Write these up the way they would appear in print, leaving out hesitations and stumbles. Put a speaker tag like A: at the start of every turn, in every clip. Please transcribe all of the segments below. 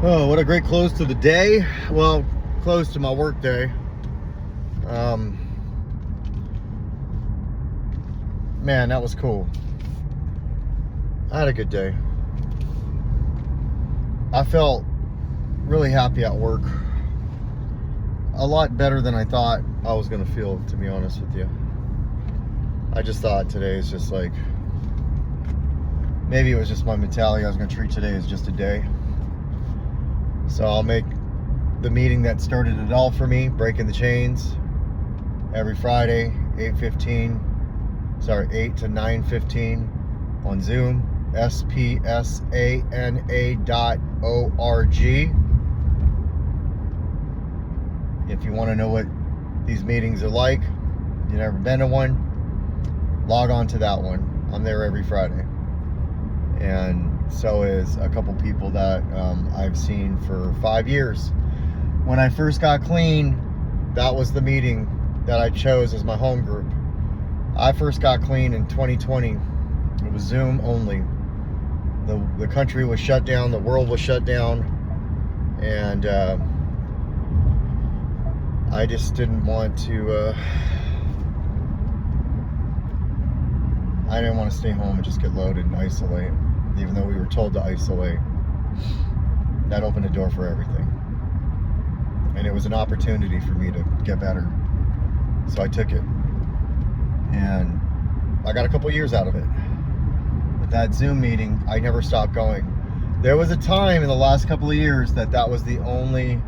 A: Oh, what a great close to the day. Well, close to my work day. Man, that was cool. I had a good day. I felt really happy at work. A lot better than I thought I was gonna feel, to be honest with you. I just thought today is just like, maybe it was just my mentality. I was gonna treat today as just a day. So I'll make the meeting that started it all for me, Breaking the Chains, every Friday, 8 to 9:15 on Zoom, spsana.org. If you want to know what these meetings are like, you've never been to one, log on to that one. I'm there every Friday. And so is a couple people that I've seen for 5 years. When I first got clean, that was the meeting that I chose as my home group. I first got clean in 2020. It was Zoom only. The country was shut down, the world was shut down, and I just didn't want to, I didn't want to stay home and just get loaded and isolate, even though we were told to isolate. That opened the door for everything. And it was an opportunity for me to get better. So I took it. And I got a couple years out of it. But that Zoom meeting, I never stopped going. There was a time in the last couple of years that was the only,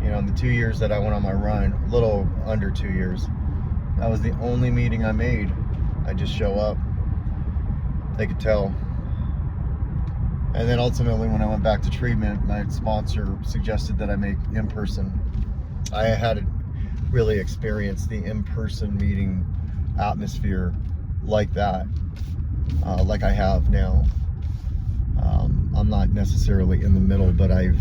A: in the 2 years that I went on my run, a little under 2 years, that was the only meeting I made. I just show up. They could tell. And then ultimately, when I went back to treatment, my sponsor suggested that I make in-person. I hadn't really experienced the in-person meeting atmosphere like that, like I have now. I'm not necessarily in the middle, but I've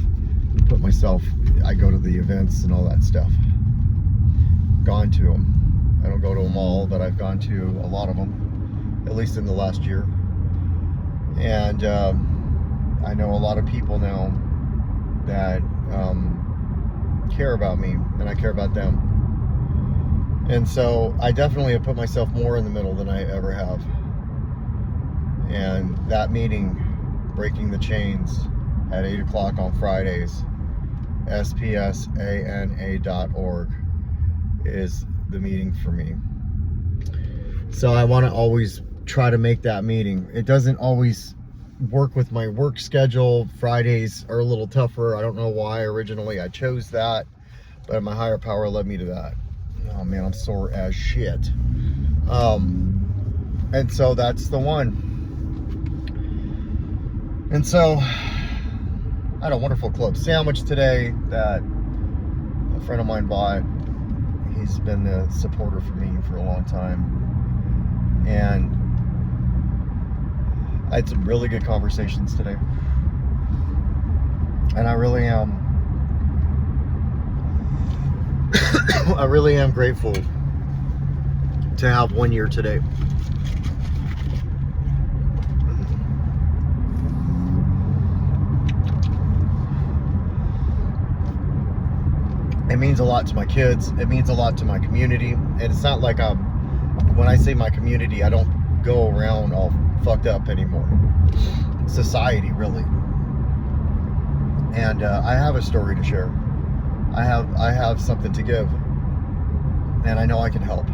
A: put myself, I go to the events and all that stuff. Gone to them. I don't go to them all, but I've gone to a lot of them, at least in the last year. And I know a lot of people now that care about me, and I care about them. And so I definitely have put myself more in the middle than I ever have. And that meeting, Breaking the Chains, at 8 o'clock on Fridays, spsana.org, is the meeting for me. So I want to always try to make that meeting. It doesn't always work with my work schedule. Fridays are a little tougher. I don't know why originally I chose that, but my higher power led me to that. Oh man, I'm sore as shit. And so that's the one. And so I had a wonderful club sandwich today that a friend of mine bought. He's been the supporter for me for a long time. And I had some really good conversations today. And I really am I really am grateful to have 1 year today. It means a lot to my kids. It means a lot to my community. And it's not like when I say my community, I don't go around all fucked up anymore. Society, really. And I have a story to share. I have something to give, and I know I can help.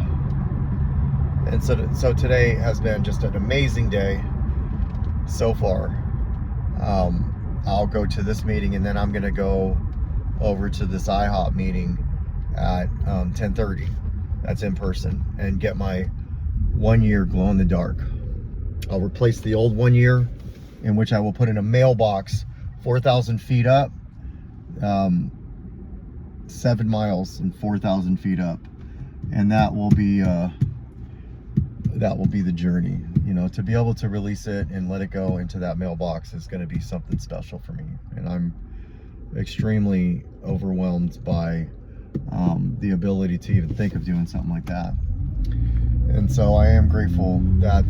A: And so today has been just an amazing day so far. I'll go to this meeting, and then I'm gonna go over to this IHOP meeting at 10:30. That's in person, and get my 1 year glow in the dark. I'll replace the old 1 year, in which I will put in a mailbox 4,000 feet up, 7 miles and 4,000 feet up, and that will be the journey. To be able to release it and let it go into that mailbox is going to be something special for me, and I'm extremely overwhelmed by the ability to even think of doing something like that. And so I am grateful that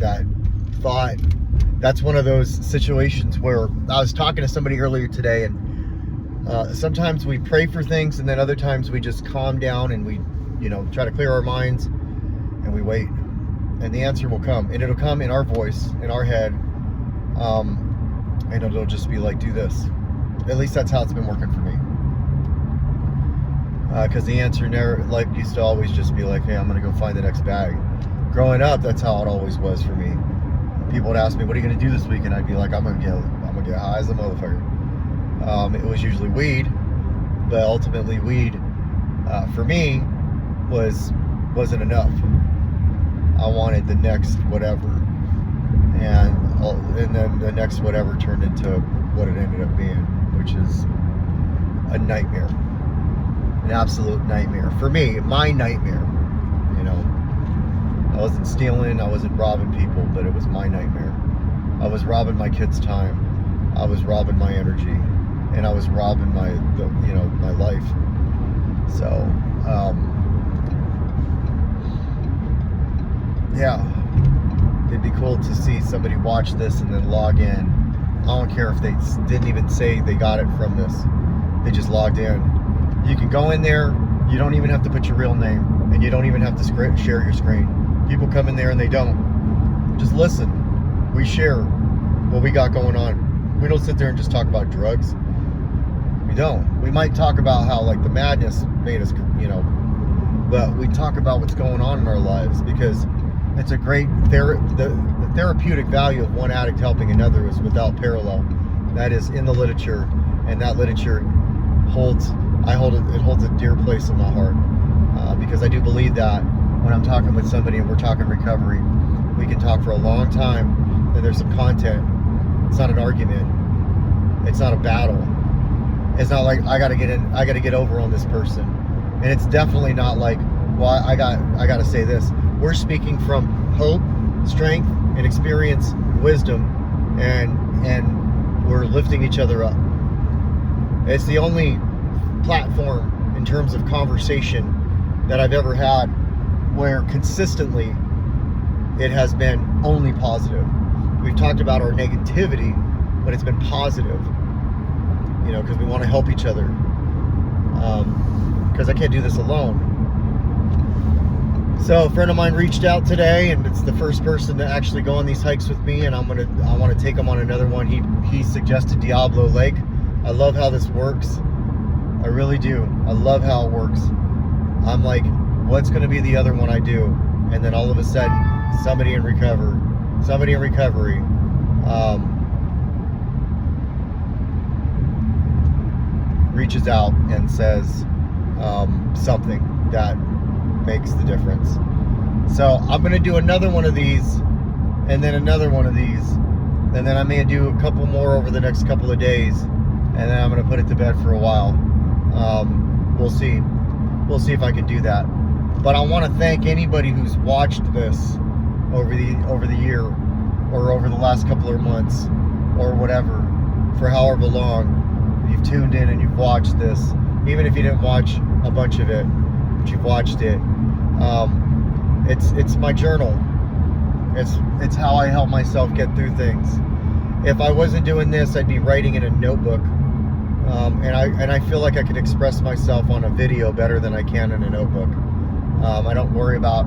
A: that's one of those situations where I was talking to somebody earlier today, and sometimes we pray for things, and then other times we just calm down and we, try to clear our minds, and we wait, and the answer will come, and it'll come in our voice, in our head, and it'll just be like, do this. At least that's how it's been working for me. Because the answer never, used to always just be like, hey, I'm gonna go find the next bag. Growing up, that's how it always was for me. People would ask me, what are you gonna do this week? And I'd be like, I'm gonna get high as a motherfucker. It was usually weed, but ultimately weed, for me, wasn't enough. I wanted the next whatever, and then the next whatever turned into what it ended up being, which is a nightmare, an absolute nightmare for me. My nightmare. I wasn't stealing, I wasn't robbing people, but it was my nightmare. I was robbing my kids' time, I was robbing my energy, and I was robbing my life. So, yeah, it'd be cool to see somebody watch this and then log in. I don't care if they didn't even say they got it from this. They just logged in. You can go in there, you don't even have to put your real name, and you don't even have to share your screen. People come in there and they don't. Just listen. We share what we got going on. We don't sit there and just talk about drugs. We don't. We might talk about how the madness made us, but we talk about what's going on in our lives, because it's a great the therapeutic value of one addict helping another is without parallel. That is in the literature, and that literature holds a dear place in my heart, because I do believe that when I'm talking with somebody and we're talking recovery, we can talk for a long time, and there's some content. It's not an argument. It's not a battle. It's not like I gotta get over on this person, and it's definitely not like, well, I gotta say this. We're speaking from hope, strength, and experience, and wisdom, and we're lifting each other up. It's the only platform in terms of conversation that I've ever had where consistently it has been only positive. We've talked about our negativity, but it's been positive, because we want to help each other, because I can't do this alone. So a friend of mine reached out today, and it's the first person to actually go on these hikes with me, and I want to take him on another one. He suggested Diablo Lake. I love how this works. I really do. I love how it works. I'm like, what's going to be the other one I do? And then all of a sudden, somebody in recovery reaches out and says something that makes the difference. So I'm going to do another one of these, and then another one of these, and then I may do a couple more over the next couple of days, and then I'm going to put it to bed for a while. We'll see if I can do that. But I want to thank anybody who's watched this over the year, or over the last couple of months, or whatever, for however long you've tuned in and you've watched this. Even if you didn't watch a bunch of it, but you've watched it. It's my journal. It's how I help myself get through things. If I wasn't doing this, I'd be writing in a notebook. And I feel like I could express myself on a video better than I can in a notebook. I don't worry about,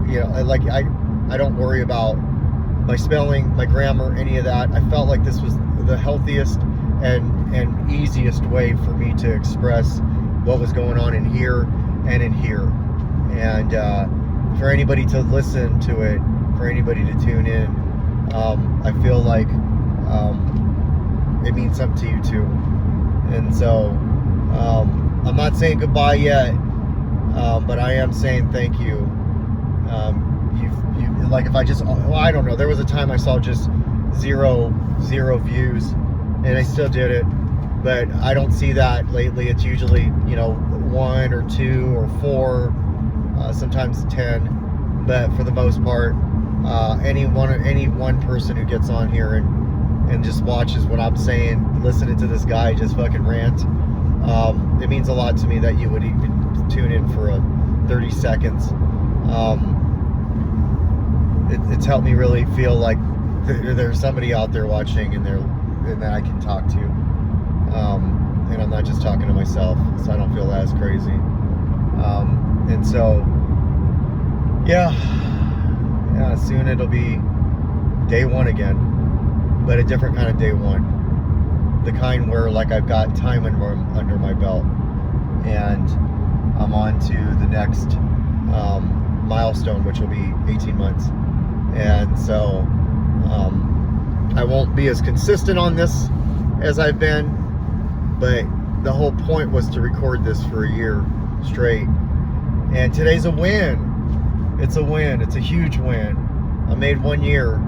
A: I don't worry about my spelling, my grammar, any of that. I felt like this was the healthiest and easiest way for me to express what was going on in here and in here. And for anybody to listen to it, for anybody to tune in, I feel like it means something to you too. And so I'm not saying goodbye yet, but I am saying thank you. You like, if I just, I don't know, there was a time I saw just zero views, and I still did it, but I don't see that lately. It's usually 1 or 2 or 4, sometimes 10, but for the most part, any one person who gets on here and just watches what I'm saying, listening to this guy just fucking rant, it means a lot to me that you would even tune in for 30 seconds. It's helped me really feel like there's somebody out there watching, and that I can talk to, and I'm not just talking to myself, so I don't feel as crazy. And so, yeah, soon it'll be day one again, but a different kind of day one, the kind where like I've got time under my belt, and I'm on to the next milestone, which will be 18 months. And so I won't be as consistent on this as I've been, but the whole point was to record this for a year straight. And today's a win. It's a win. It's a huge win. I made 1 year.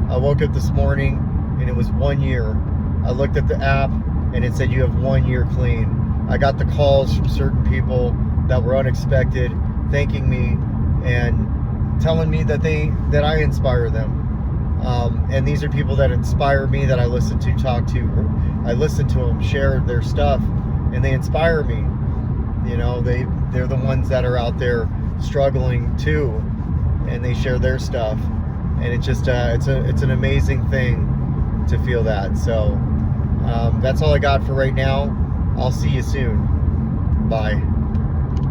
A: I woke up this morning and it was 1 year. I looked at the app and it said you have 1 year clean. I got the calls from certain people that were unexpected, thanking me and telling me that I inspire them. And these are people that inspire me, that I listen to, talk to. I listen to them share their stuff, and they inspire me. You know, they're the ones that are out there struggling too, and they share their stuff. And it just it's an amazing thing to feel that. So that's all I got for right now. I'll see you soon. Bye.